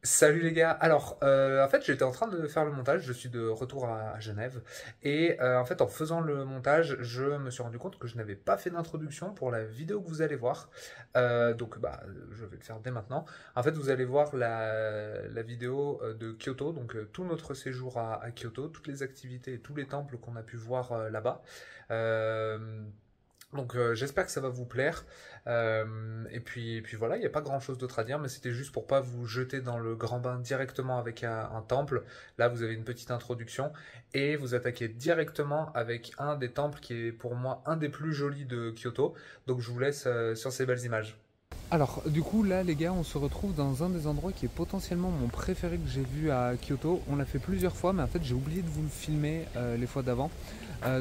Salut les gars. Alors, en fait, j'étais en train de faire le montage. Je suis de retour à Genève et en fait, en faisant le montage, je me suis rendu compte que je n'avais pas fait d'introduction pour la vidéo que vous allez voir. Donc, bah, je vais le faire dès maintenant. En fait, vous allez voir la vidéo de Kyoto, donc tout notre séjour à Kyoto, toutes les activités et tous les temples qu'on a pu voir là-bas. Euh, donc j'espère que ça va vous plaire. Et puis voilà, il n'y a pas grand-chose d'autre à dire, mais c'était juste pour pas vous jeter dans le grand bain directement avec un temple. Là, vous avez une petite introduction et vous attaquez directement avec un des temples qui est pour moi un des plus jolis de Kyoto. Donc je vous laisse sur ces belles images. Alors, du coup, là, les gars, on se retrouve dans un des endroits qui est potentiellement mon préféré que j'ai vu à Kyoto. On l'a fait plusieurs fois, mais en fait, j'ai oublié de vous le filmer les fois d'avant.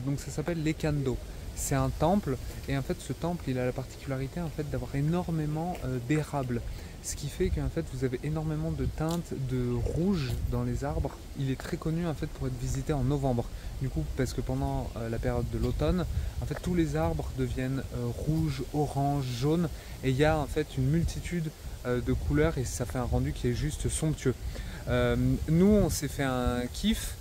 Donc, ça s'appelle l'Ekando. C'est un temple, et en fait, ce temple, il a la particularité en fait d'avoir énormément d'érables. Ce qui fait qu'en fait, vous avez énormément de teintes de rouge dans les arbres. Il est très connu en fait pour être visité en novembre. Du coup, parce que pendant la période de l'automne, en fait, tous les arbres deviennent rouges, orange, jaunes. Et il y a en fait une multitude de couleurs et ça fait un rendu qui est juste somptueux. Nous, on s'est fait un kiff.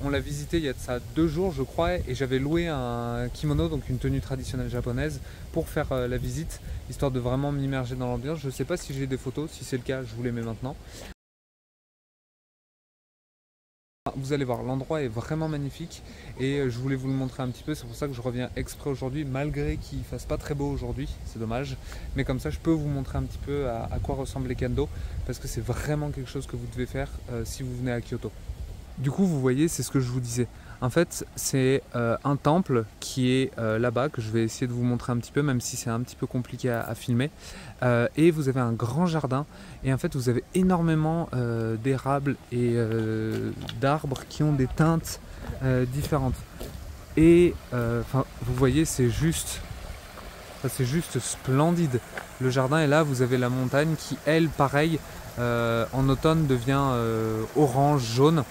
On l'a visité il y a de ça 2 jours, je crois, et j'avais loué un kimono, donc une tenue traditionnelle japonaise, pour faire la visite, histoire de vraiment m'immerger dans l'ambiance. Je ne sais pas si j'ai des photos, si c'est le cas, je vous les mets maintenant. Vous allez voir, l'endroit est vraiment magnifique et je voulais vous le montrer un petit peu, c'est pour ça que je reviens exprès aujourd'hui, malgré qu'il fasse pas très beau aujourd'hui, c'est dommage, mais comme ça je peux vous montrer un petit peu à quoi ressemble les Kendo, parce que c'est vraiment quelque chose que vous devez faire si vous venez à Kyoto. Du coup, vous voyez, c'est ce que je vous disais. En fait, c'est un temple qui est là-bas, que je vais essayer de vous montrer un petit peu, même si c'est un petit peu compliqué à filmer. Et vous avez un grand jardin. Et en fait, vous avez énormément d'érables et d'arbres qui ont des teintes différentes. Et vous voyez, c'est juste splendide. Le jardin est là, vous avez la montagne qui, elle, pareil, en automne devient orange, jaune.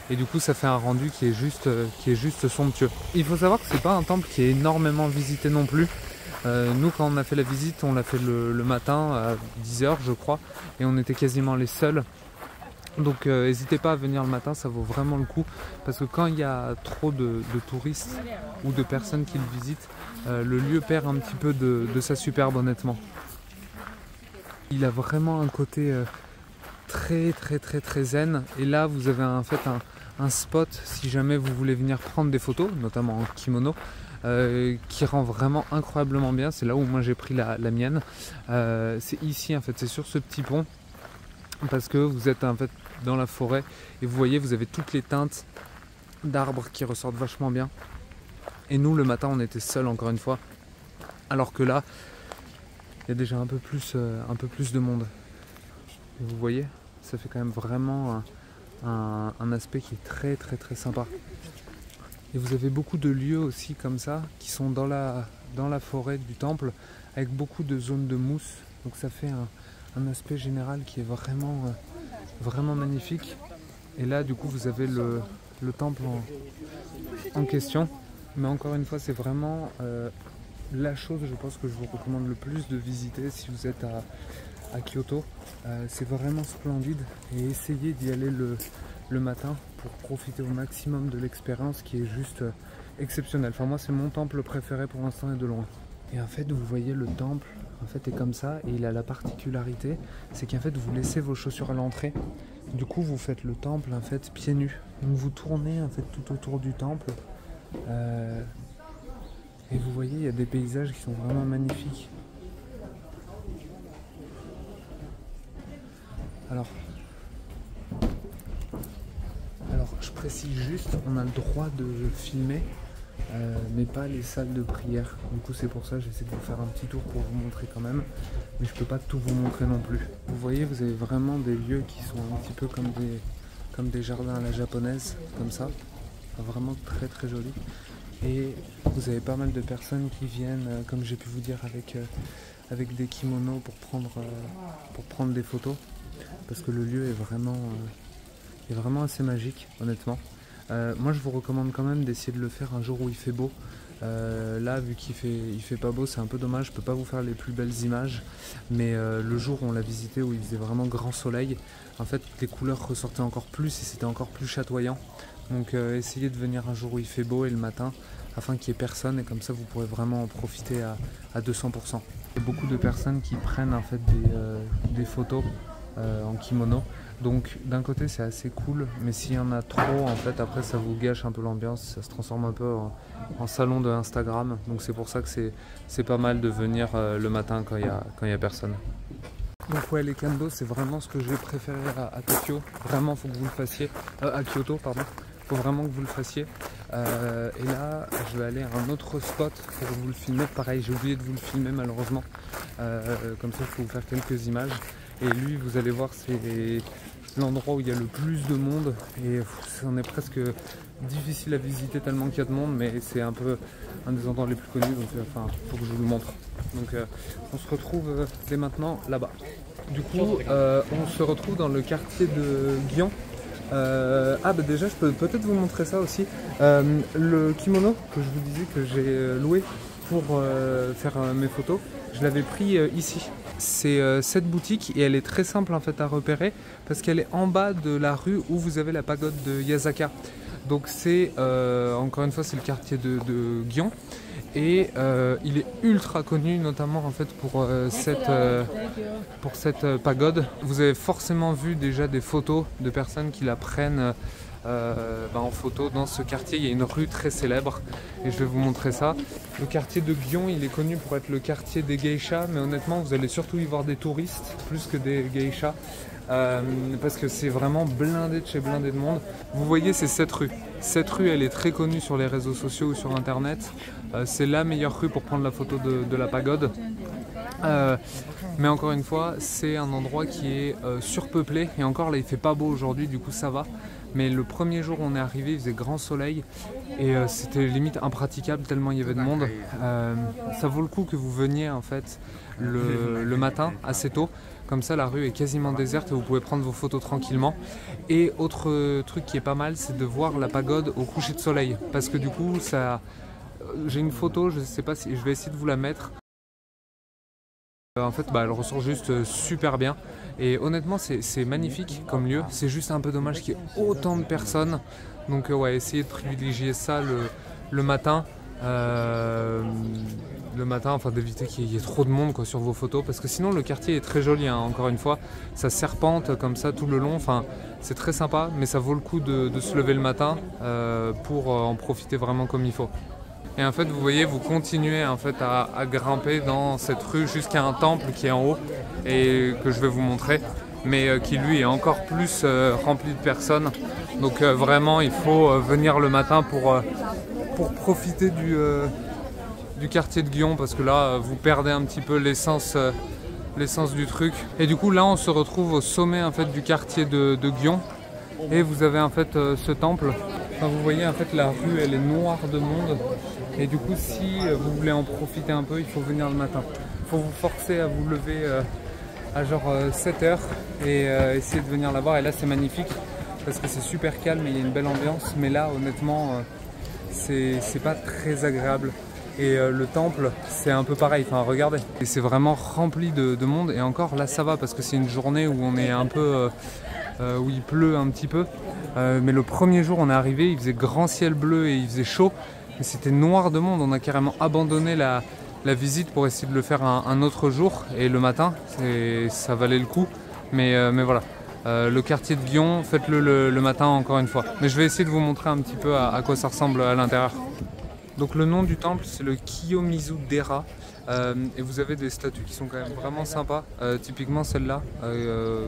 Et du coup, ça fait un rendu qui est juste somptueux. Il faut savoir que c'est pas un temple qui est énormément visité non plus. Nous, quand on a fait la visite, on l'a fait le matin à 10 h, je crois, et on était quasiment les seuls. Donc, n'hésitez pas à venir le matin, ça vaut vraiment le coup. Parce que quand il y a trop de touristes ou de personnes qui le visitent, le lieu perd un petit peu de sa superbe, honnêtement. Il a vraiment un côté très zen. Et là, vous avez en fait un spot si jamais vous voulez venir prendre des photos, notamment en kimono, qui rend vraiment incroyablement bien. C'est là où moi j'ai pris la mienne. C'est ici en fait, c'est sur ce petit pont, parce que vous êtes en fait dans la forêt et vous voyez, vous avez toutes les teintes d'arbres qui ressortent vachement bien. Et nous, le matin, on était seuls encore une fois, alors que là, il y a déjà un peu plus de monde. Et vous voyez, ça fait quand même vraiment un aspect qui est très sympa. Et vous avez beaucoup de lieux aussi comme ça qui sont dans la forêt du temple avec beaucoup de zones de mousse. Donc ça fait un aspect général qui est vraiment magnifique. Et là du coup vous avez le temple en question. Mais encore une fois c'est vraiment la chose, je pense, que je vous recommande le plus de visiter si vous êtes à Kyoto. C'est vraiment splendide et essayez d'y aller le matin pour profiter au maximum de l'expérience qui est juste exceptionnelle. Enfin moi c'est mon temple préféré pour l'instant et de loin. Et en fait vous voyez le temple en fait est comme ça et il a la particularité, c'est qu'en fait vous laissez vos chaussures à l'entrée. Du coup vous faites le temple en fait pieds nus. Donc vous tournez en fait tout autour du temple. Et vous voyez il y a des paysages qui sont vraiment magnifiques. Alors je précise juste, on a le droit de filmer, mais pas les salles de prière. Du coup c'est pour ça que j'essaie de vous faire un petit tour pour vous montrer quand même, mais je peux pas tout vous montrer non plus. Vous voyez, vous avez vraiment des lieux qui sont un petit peu comme des jardins à la japonaise, comme ça, vraiment très joli. Et vous avez pas mal de personnes qui viennent, comme j'ai pu vous dire, avec des kimonos pour prendre des photos, parce que le lieu est vraiment assez magique, honnêtement. Moi je vous recommande quand même d'essayer de le faire un jour où il fait beau, Là, vu il fait pas beau, c'est un peu dommage, je peux pas vous faire les plus belles images. Mais le jour où on l'a visité, où il faisait vraiment grand soleil, en fait, les couleurs ressortaient encore plus et c'était encore plus chatoyant. Donc essayez de venir un jour où il fait beau et le matin, afin qu'il n'y ait personne, et comme ça vous pourrez vraiment en profiter à 200%. Il y a beaucoup de personnes qui prennent en fait des photos en kimono. Donc d'un côté c'est assez cool, mais s'il y en a trop, en fait après ça vous gâche un peu l'ambiance, ça se transforme un peu en salon de Instagram. Donc c'est pour ça que c'est pas mal de venir le matin quand il y a personne. Donc ouais, les kendo c'est vraiment ce que j'ai préféré à Tokyo. Vraiment faut que vous le fassiez, à Kyoto pardon. Faut vraiment que vous le fassiez. Et là je vais aller à un autre spot pour vous le filmer. Pareil, j'ai oublié de vous le filmer malheureusement. Comme ça je peux vous faire quelques images. Et lui, vous allez voir, c'est l'endroit où il y a le plus de monde, et c'en est presque difficile à visiter tellement qu'il y a de monde, mais c'est un peu un des endroits les plus connus, donc enfin faut que je vous le montre. Donc on se retrouve dès maintenant là-bas. Du coup on se retrouve dans le quartier de Gion. Ah bah déjà je peux peut-être vous montrer ça aussi. Le kimono que je vous disais que j'ai loué pour faire mes photos, je l'avais pris ici. C'est cette boutique et elle est très simple en fait à repérer parce qu'elle est en bas de la rue où vous avez la pagode de Yasaka. Donc c'est encore une fois c'est le quartier de Gion et il est ultra connu notamment en fait pour cette pagode. Vous avez forcément vu déjà des photos de personnes qui la prennent en photo dans ce quartier. Il y a une rue très célèbre et je vais vous montrer ça. Le quartier de Gion, il est connu pour être le quartier des geishas, mais honnêtement vous allez surtout y voir des touristes plus que des geishas parce que c'est vraiment blindé de chez blindé de monde. Vous voyez, c'est cette rue. Cette rue, elle est très connue sur les réseaux sociaux ou sur internet. C'est la meilleure rue pour prendre la photo de la pagode. Mais encore une fois, c'est un endroit qui est surpeuplé et encore là il fait pas beau aujourd'hui, du coup ça va. Mais le premier jour où on est arrivé, il faisait grand soleil et c'était limite impraticable tellement il y avait de monde. Ça vaut le coup que vous veniez en fait le matin assez tôt. Comme ça la rue est quasiment déserte et vous pouvez prendre vos photos tranquillement. Et autre truc qui est pas mal, c'est de voir la pagode au coucher de soleil. Parce que du coup ça... J'ai une photo, je sais pas si je vais essayer de vous la mettre. En fait elle ressort juste super bien et honnêtement c'est magnifique comme lieu, c'est juste un peu dommage qu'il y ait autant de personnes, donc ouais, essayez de privilégier ça le matin, enfin d'éviter qu'il y ait trop de monde quoi, sur vos photos, parce que sinon le quartier est très joli hein, encore une fois, ça serpente comme ça tout le long, enfin c'est très sympa, mais ça vaut le coup de se lever le matin pour en profiter vraiment comme il faut. Et en fait vous voyez, vous continuez en fait à grimper dans cette rue jusqu'à un temple qui est en haut et que je vais vous montrer, mais qui lui est encore plus rempli de personnes. Donc vraiment il faut venir le matin pour profiter du quartier de Gion, parce que là vous perdez un petit peu l'essence du truc. Et du coup là on se retrouve au sommet en fait du quartier de Gion et vous avez en fait ce temple. Enfin, vous voyez en fait la rue elle est noire de monde. Et du coup, si vous voulez en profiter un peu, il faut venir le matin. Il faut vous forcer à vous lever à genre 7h et essayer de venir la voir. Et là, c'est magnifique parce que c'est super calme et il y a une belle ambiance. Mais là, honnêtement, c'est pas très agréable. Et le temple, c'est un peu pareil. Enfin, regardez. Et c'est vraiment rempli de monde. Et encore, là, ça va parce que c'est une journée où on est un peu... où il pleut un petit peu. Mais le premier jour, on est arrivé, il faisait grand ciel bleu et il faisait chaud. Mais c'était noir de monde, on a carrément abandonné la visite pour essayer de le faire un autre jour. Et le matin, ça valait le coup. Mais voilà, le quartier de Gion, faites-le le matin encore une fois. Mais je vais essayer de vous montrer un petit peu à quoi ça ressemble à l'intérieur. Donc le nom du temple, c'est le Kiyomizu Dera. Et vous avez des statues qui sont quand même vraiment sympas. Typiquement celle-là,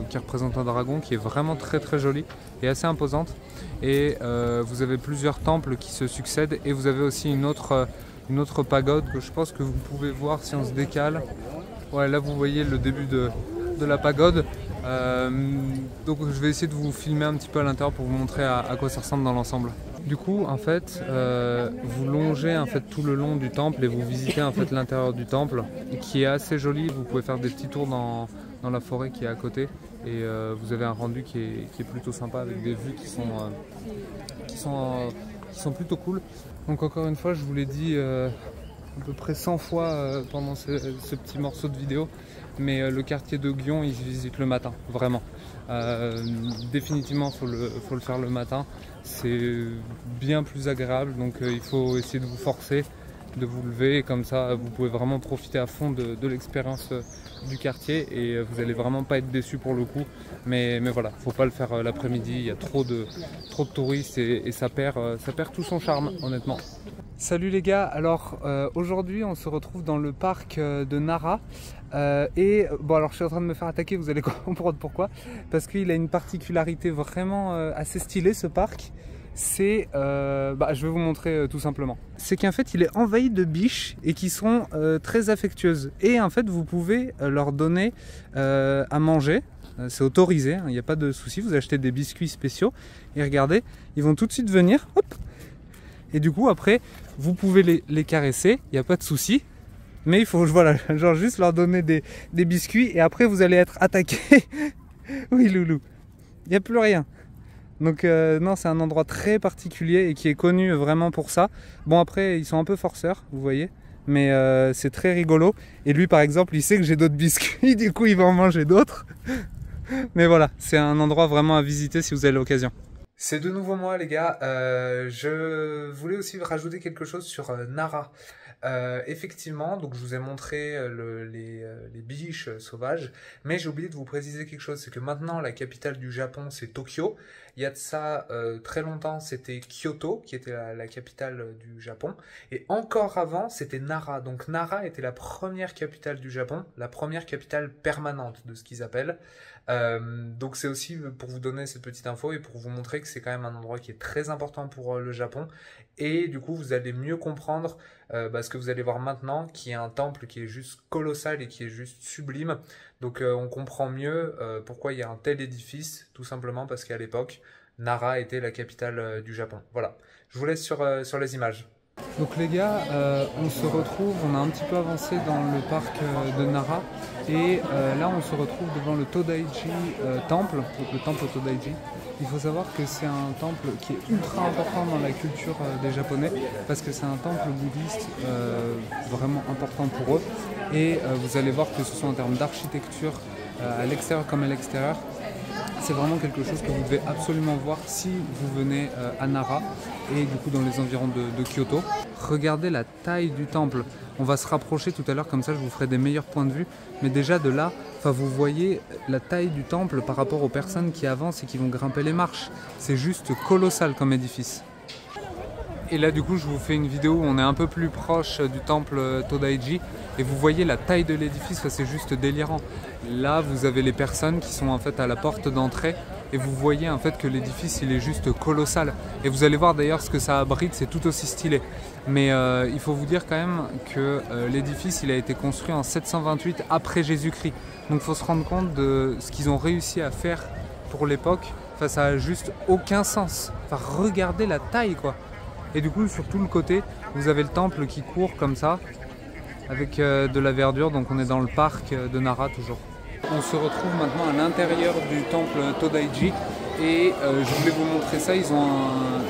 qui représente un dragon, qui est vraiment très très jolie et assez imposante. Et vous avez plusieurs temples qui se succèdent. Et vous avez aussi une autre pagode que je pense que vous pouvez voir si on se décale. Ouais, là vous voyez le début de la pagode. Donc je vais essayer de vous filmer un petit peu à l'intérieur pour vous montrer à quoi ça ressemble dans l'ensemble. Du coup, en fait, vous longez en fait tout le long du temple et vous visitez en fait l'intérieur du temple, qui est assez joli. Vous pouvez faire des petits tours dans la forêt qui est à côté et vous avez un rendu qui est plutôt sympa avec des vues qui sont qui sont plutôt cool. Donc encore une fois, je vous l'ai dit à peu près 100 fois pendant ce petit morceau de vidéo, mais le quartier de Gyon, il se visite le matin, vraiment. Définitivement, faut le faire le matin. C'est bien plus agréable, donc il faut essayer de vous forcer, de vous lever, et comme ça vous pouvez vraiment profiter à fond de l'expérience du quartier et vous n'allez vraiment pas être déçu pour le coup. Mais voilà, faut pas le faire l'après-midi, il y a trop de touristes et ça perd tout son charme, honnêtement. Salut les gars, alors aujourd'hui on se retrouve dans le parc de Nara et bon, alors je suis en train de me faire attaquer, vous allez comprendre pourquoi, parce qu'il a une particularité vraiment assez stylée ce parc. C'est, je vais vous montrer tout simplement. C'est qu'en fait il est envahi de biches et qui sont très affectueuses et en fait vous pouvez leur donner à manger. C'est autorisé, il n'y a pas de souci, vous achetez des biscuits spéciaux et regardez, ils vont tout de suite venir, hop, et du coup après vous pouvez les caresser, il n'y a pas de souci, mais il faut voilà, genre juste leur donner des biscuits et après vous allez être attaqué. Oui loulou, il n'y a plus rien. Donc non, c'est un endroit très particulier et qui est connu vraiment pour ça. Bon après ils sont un peu forceurs, vous voyez, mais c'est très rigolo. Et lui par exemple il sait que j'ai d'autres biscuits, du coup il va en manger d'autres. Mais voilà, c'est un endroit vraiment à visiter si vous avez l'occasion. C'est de nouveau moi les gars, je voulais aussi rajouter quelque chose sur Nara. Effectivement, donc je vous ai montré les biches sauvages, mais j'ai oublié de vous préciser quelque chose, c'est que maintenant la capitale du Japon c'est Tokyo. Il y a de ça très longtemps c'était Kyoto qui était la capitale du Japon, et encore avant c'était Nara. Donc Nara était la première capitale du Japon, la première capitale permanente de ce qu'ils appellent. Donc c'est aussi pour vous donner cette petite info et pour vous montrer que c'est quand même un endroit qui est très important pour le Japon, et du coup vous allez mieux comprendre ce que vous allez voir maintenant, qui est un temple qui est juste colossal et qui est juste sublime. Donc on comprend mieux pourquoi il y a un tel édifice, tout simplement parce qu'à l'époque Nara était la capitale du Japon. Voilà, je vous laisse sur les images. Donc les gars, on se retrouve, on a un petit peu avancé dans le parc de Nara et là on se retrouve devant le Todaiji temple, donc le temple Todaiji. Il faut savoir que c'est un temple qui est ultra important dans la culture des Japonais parce que c'est un temple bouddhiste vraiment important pour eux, et vous allez voir que ce soit en termes d'architecture à l'extérieur comme à l'extérieur, c'est vraiment quelque chose que vous devez absolument voir si vous venez à Nara et du coup dans les environs de Kyoto. Regardez la taille du temple. On va se rapprocher tout à l'heure, comme ça je vous ferai des meilleurs points de vue. Mais déjà de là, vous voyez la taille du temple par rapport aux personnes qui avancent et qui vont grimper les marches. C'est juste colossal comme édifice. Et là du coup je vous fais une vidéo où on est un peu plus proche du temple Todaiji et vous voyez la taille de l'édifice, c'est juste délirant. Là vous avez les personnes qui sont en fait à la porte d'entrée et vous voyez en fait que l'édifice il est juste colossal. Et vous allez voir d'ailleurs ce que ça abrite, c'est tout aussi stylé. Mais il faut vous dire quand même que l'édifice il a été construit en 728 après Jésus-Christ. Donc il faut se rendre compte de ce qu'ils ont réussi à faire pour l'époque. Enfin ça a juste aucun sens. Enfin regardez la taille quoi. Et du coup sur tout le côté vous avez le temple qui court comme ça avec de la verdure, donc on est dans le parc de Nara toujours. On se retrouve maintenant à l'intérieur du temple Todaiji et je voulais vous montrer ça. Ils ont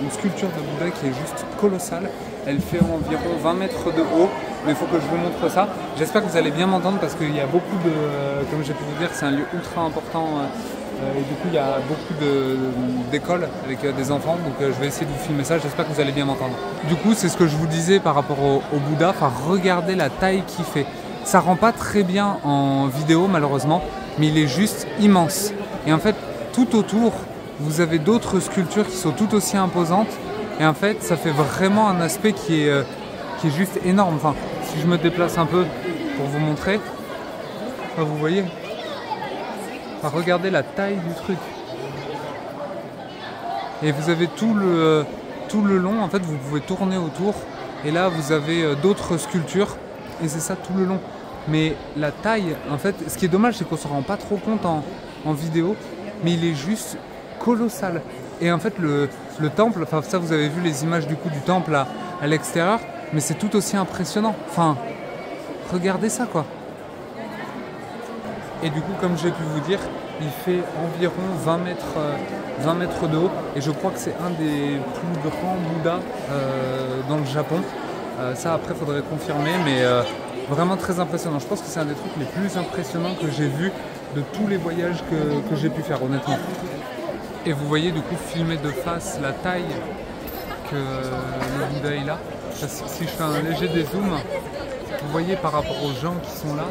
une sculpture de Bouddha qui est juste colossale, elle fait environ 20 mètres de haut, mais il faut que je vous montre ça. J'espère que vous allez bien m'entendre parce qu'il y a beaucoup de, comme j'ai pu vous dire, c'est un lieu ultra important. Et du coup il y a beaucoup d'écoles avec des enfants, donc je vais essayer de vous filmer ça, j'espère que vous allez bien m'entendre. Du coup c'est ce que je vous disais par rapport au Bouddha, enfin regardez la taille qu'il fait. Ça rend pas très bien en vidéo malheureusement, mais il est juste immense. Et en fait tout autour vous avez d'autres sculptures qui sont tout aussi imposantes, et en fait ça fait vraiment un aspect qui est juste énorme. Enfin si je me déplace un peu pour vous montrer, enfin, vous voyez. Regardez la taille du truc. Et vous avez tout le long, en fait vous pouvez tourner autour et là vous avez d'autres sculptures et c'est ça tout le long. Mais la taille, en fait, ce qui est dommage c'est qu'on ne se rend pas trop compte en vidéo, mais il est juste colossal. Et en fait le temple, enfin ça vous avez vu les images du coup du temple à l'extérieur, mais c'est tout aussi impressionnant. Enfin, regardez ça quoi. Et du coup, comme j'ai pu vous dire, Il fait environ 20 mètres de haut et je crois que c'est un des plus grands Bouddhas dans le Japon. Ça après faudrait confirmer, mais vraiment très impressionnant. Je pense que c'est un des trucs les plus impressionnants que j'ai vu de tous les voyages que j'ai pu faire honnêtement. Et vous voyez du coup filmer de face la taille que le Bouddha il a. Si je fais un léger dézoom, vous voyez par rapport aux gens qui sont là,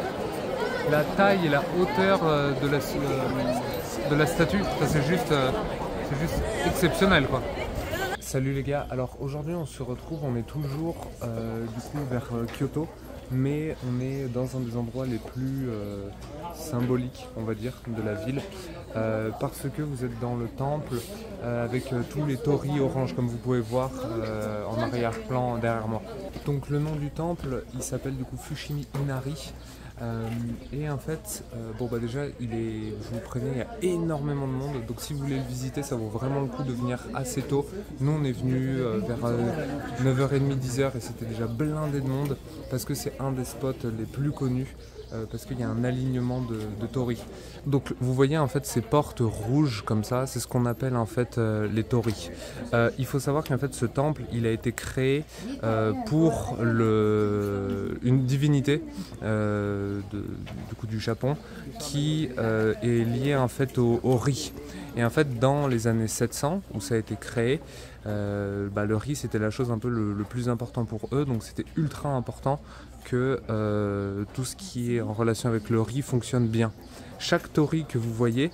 la taille et la hauteur de la statue, c'est juste exceptionnel quoi. Salut les gars, alors aujourd'hui on se retrouve, on est toujours du coup vers Kyoto, mais on est dans un des endroits les plus symboliques on va dire de la ville, parce que vous êtes dans le temple avec tous les torii orange comme vous pouvez voir en arrière-plan derrière moi. Donc le nom du temple il s'appelle du coup Fushimi Inari. Et en fait, bon bah déjà, je vous préviens, il y a énormément de monde, donc si vous voulez le visiter, ça vaut vraiment le coup de venir assez tôt. Nous on est venus vers 9h30, 10h et c'était déjà blindé de monde parce que c'est un des spots les plus connus. Parce qu'il y a un alignement de torii. Donc vous voyez en fait ces portes rouges comme ça, c'est ce qu'on appelle en fait les torii. Il faut savoir qu'en fait ce temple il a été créé pour une divinité du Japon qui est liée en fait au riz. Et en fait dans les années 700 où ça a été créé, le riz c'était la chose un peu le plus important pour eux, donc c'était ultra important que tout ce qui est en relation avec le riz fonctionne bien. Chaque torii que vous voyez,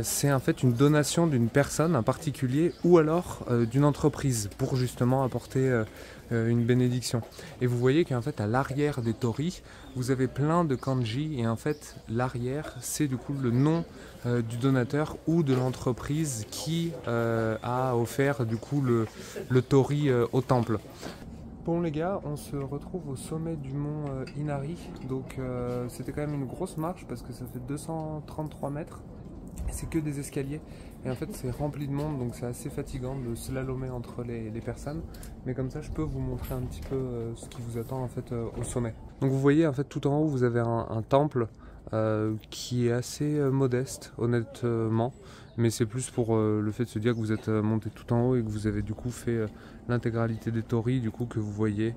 c'est en fait une donation d'une personne, un particulier, ou alors d'une entreprise pour justement apporter une bénédiction. Et vous voyez qu'en fait à l'arrière des torii, vous avez plein de kanji et en fait l'arrière c'est du coup le nom du donateur ou de l'entreprise qui a offert du coup le torii au temple. Bon les gars, on se retrouve au sommet du mont Inari, donc c'était quand même une grosse marche parce que ça fait 233 mètres, c'est que des escaliers et en fait c'est rempli de monde donc c'est assez fatigant de slalomer entre les personnes, mais comme ça je peux vous montrer un petit peu ce qui vous attend en fait au sommet. Donc vous voyez en fait tout en haut vous avez un temple qui est assez modeste honnêtement, mais c'est plus pour le fait de se dire que vous êtes monté tout en haut et que vous avez du coup fait l'intégralité des torii du coup que vous voyez.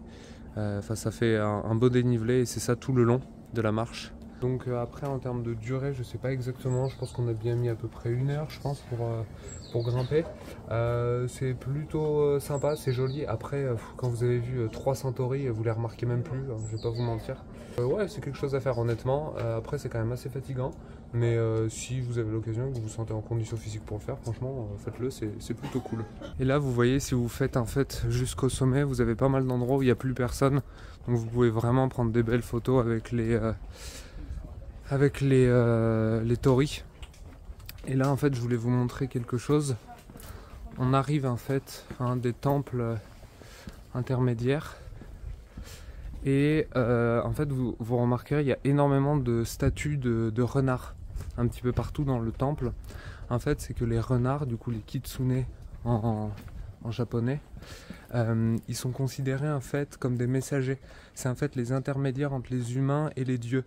Ça fait un beau dénivelé et c'est ça tout le long de la marche. Donc après en termes de durée je sais pas exactement, je pense qu'on a bien mis à peu près 1 heure je pense pour grimper. C'est plutôt sympa, c'est joli. Après quand vous avez vu 300 torii vous les remarquez même plus, hein, je vais pas vous mentir. Ouais c'est quelque chose à faire honnêtement, après c'est quand même assez fatigant, mais si vous avez l'occasion, que vous vous sentez en condition physique pour le faire, franchement faites-le, c'est plutôt cool. Et là vous voyez si vous faites en fait jusqu'au sommet, vous avez pas mal d'endroits où il n'y a plus personne, donc vous pouvez vraiment prendre des belles photos avec les torii. Et là en fait je voulais vous montrer quelque chose. On arrive en fait à un des temples intermédiaires et en fait vous remarquerez il y a énormément de statues de renards un petit peu partout dans le temple. En fait c'est que les renards, du coup les kitsune en japonais, ils sont considérés en fait comme des messagers. C'est en fait les intermédiaires entre les humains et les dieux.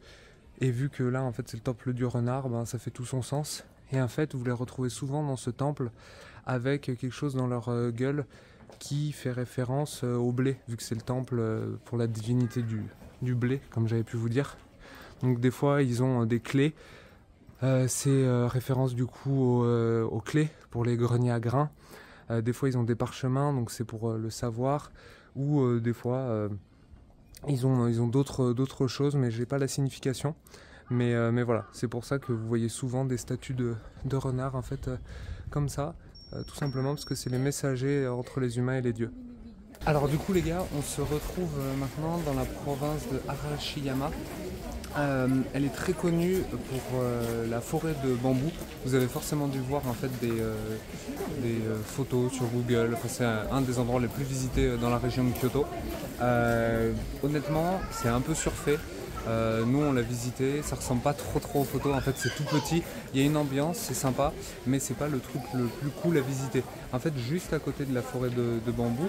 Et vu que là en fait c'est le temple du renard, ça fait tout son sens. Et en fait vous les retrouvez souvent dans ce temple avec quelque chose dans leur gueule qui fait référence au blé, vu que c'est le temple pour la divinité du blé, comme j'avais pu vous dire. Donc des fois ils ont des clés, c'est référence du coup aux clés pour les greniers à grains. Des fois ils ont des parchemins, donc c'est pour le savoir, ou des fois ils ont d'autres choses, mais j'ai pas la signification. Mais voilà, c'est pour ça que vous voyez souvent des statues de renards en fait comme ça, tout simplement parce que c'est les messagers entre les humains et les dieux. Alors du coup les gars, on se retrouve maintenant dans la province de Arashiyama. Elle est très connue pour la forêt de bambou. Vous avez forcément dû voir en fait des photos sur Google. Enfin, c'est un des endroits les plus visités dans la région de Kyoto. Honnêtement, c'est un peu surfait. Nous on l'a visité, ça ressemble pas trop aux photos, en fait c'est tout petit, il y a une ambiance, c'est sympa, mais c'est pas le truc le plus cool à visiter. En fait juste à côté de la forêt de bambou,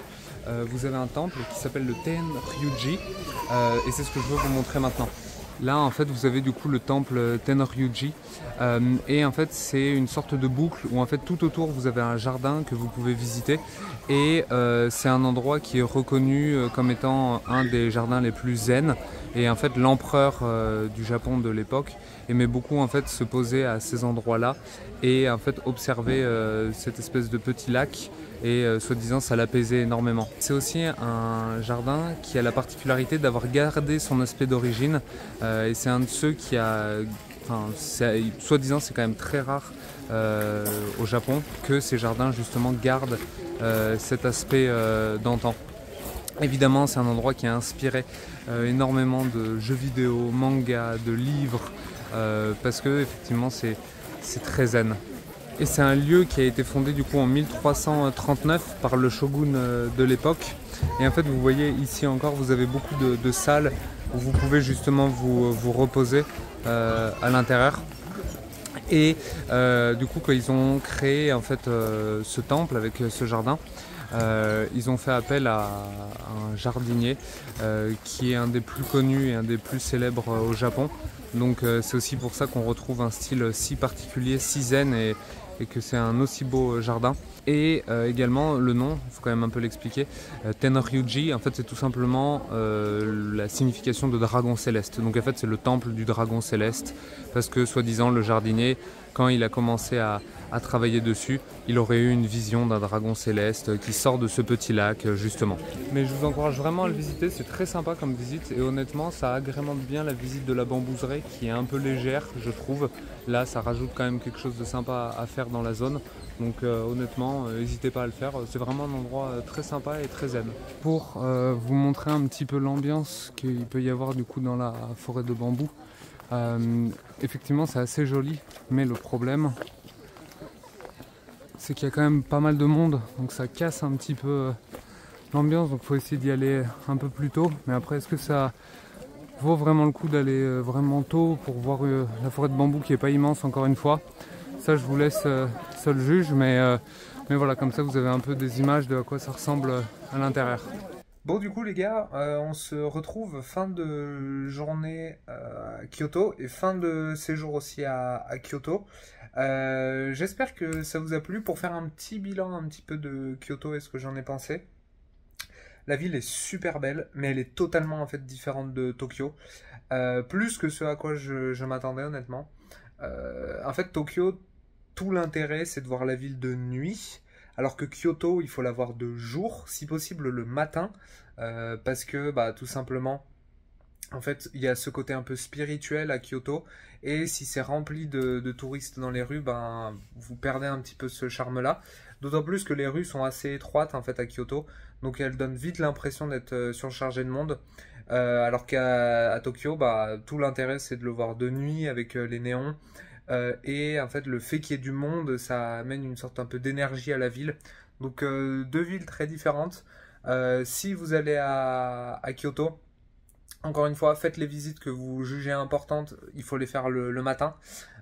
vous avez un temple qui s'appelle le Tenryuji, et c'est ce que je veux vous montrer maintenant. Là, en fait, vous avez du coup le temple Tenryuji. Et en fait, c'est une sorte de boucle où en fait tout autour vous avez un jardin que vous pouvez visiter. Et c'est un endroit qui est reconnu comme étant un des jardins les plus zen. Et en fait, l'empereur du Japon de l'époque aimait beaucoup en fait se poser à ces endroits-là et en fait observer cette espèce de petit lac. Et soi-disant ça l'apaisait énormément. C'est aussi un jardin qui a la particularité d'avoir gardé son aspect d'origine et c'est un de ceux qui a, enfin soi-disant c'est quand même très rare au Japon que ces jardins justement gardent cet aspect d'antan. Évidemment c'est un endroit qui a inspiré énormément de jeux vidéo, mangas, de livres parce que effectivement c'est très zen. Et c'est un lieu qui a été fondé du coup en 1339 par le shogun de l'époque. Et en fait vous voyez ici encore vous avez beaucoup de salles où vous pouvez justement vous reposer à l'intérieur. Et du coup quand ils ont créé en fait ce temple avec ce jardin, ils ont fait appel à un jardinier qui est un des plus connus et un des plus célèbres au Japon. Donc c'est aussi pour ça qu'on retrouve un style si particulier, si zen et que c'est un aussi beau jardin. Et également le nom, il faut quand même un peu l'expliquer, Tenryuji, en fait c'est tout simplement la signification de dragon céleste. Donc en fait c'est le temple du dragon céleste, parce que soi-disant le jardinier, quand il a commencé à travailler dessus, il aurait eu une vision d'un dragon céleste qui sort de ce petit lac justement. Mais je vous encourage vraiment à le visiter, c'est très sympa comme visite et honnêtement ça agrémente bien la visite de la bambouserie qui est un peu légère je trouve. Là ça rajoute quand même quelque chose de sympa à faire dans la zone. Donc honnêtement, n'hésitez pas à le faire, c'est vraiment un endroit très sympa et très zen. Pour vous montrer un petit peu l'ambiance qu'il peut y avoir du coup dans la forêt de bambou, effectivement c'est assez joli, mais le problème c'est qu'il y a quand même pas mal de monde, donc ça casse un petit peu l'ambiance, donc il faut essayer d'y aller un peu plus tôt. Mais après, est-ce que ça vaut vraiment le coup d'aller vraiment tôt pour voir la forêt de bambou qui est pas immense encore une fois? Ça je vous laisse seul juge, mais voilà, comme ça vous avez un peu des images de à quoi ça ressemble à l'intérieur. Bon du coup les gars, on se retrouve fin de journée à Kyoto et fin de séjour aussi à Kyoto. J'espère que ça vous a plu. Pour faire un petit bilan un petit peu de Kyoto et ce que j'en ai pensé. La ville est super belle, mais elle est totalement en fait différente de Tokyo. Plus que ce à quoi je m'attendais honnêtement. En fait Tokyo, tout l'intérêt c'est de voir la ville de nuit. Alors que Kyoto, il faut la voir de jour, si possible le matin, parce que bah, tout simplement, en fait, il y a ce côté un peu spirituel à Kyoto, et si c'est rempli de touristes dans les rues, ben, vous perdez un petit peu ce charme-là. D'autant plus que les rues sont assez étroites en fait à Kyoto, donc elles donnent vite l'impression d'être surchargées de monde. Alors qu'à Tokyo, bah, tout l'intérêt c'est de le voir de nuit avec les néons. Et en fait, le fait qu'il y ait du monde, ça amène une sorte un peu d'énergie à la ville. Donc, deux villes très différentes. Si vous allez à Kyoto, encore une fois, faites les visites que vous jugez importantes. Il faut les faire le matin.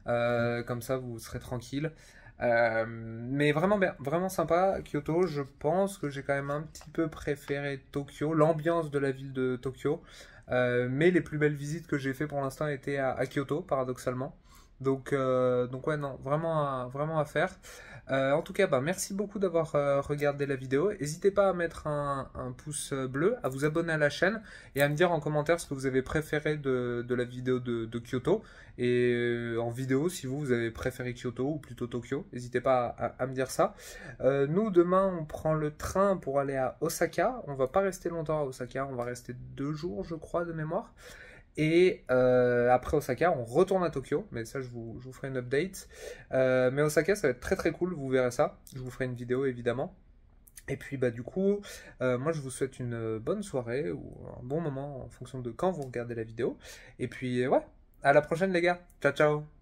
Comme ça, vous serez tranquille. Mais vraiment bien, vraiment sympa. Kyoto, je pense que j'ai quand même un petit peu préféré Tokyo, l'ambiance de la ville de Tokyo. Mais les plus belles visites que j'ai fait pour l'instant étaient à Kyoto, paradoxalement. Donc ouais, non, vraiment à faire. En tout cas, bah, merci beaucoup d'avoir regardé la vidéo. N'hésitez pas à mettre un pouce bleu, à vous abonner à la chaîne et à me dire en commentaire ce que vous avez préféré de la vidéo de Kyoto. Et en vidéo, si vous avez préféré Kyoto ou plutôt Tokyo, n'hésitez pas à me dire ça. Nous, demain, on prend le train pour aller à Osaka. On va pas rester longtemps à Osaka, on va rester 2 jours, je crois, de mémoire. Et après Osaka, on retourne à Tokyo, mais ça je vous ferai une update. Mais Osaka, ça va être très très cool, vous verrez ça. Je vous ferai une vidéo évidemment. Et puis bah du coup, moi je vous souhaite une bonne soirée ou un bon moment en fonction de quand vous regardez la vidéo. Et puis ouais, à la prochaine les gars. Ciao ciao.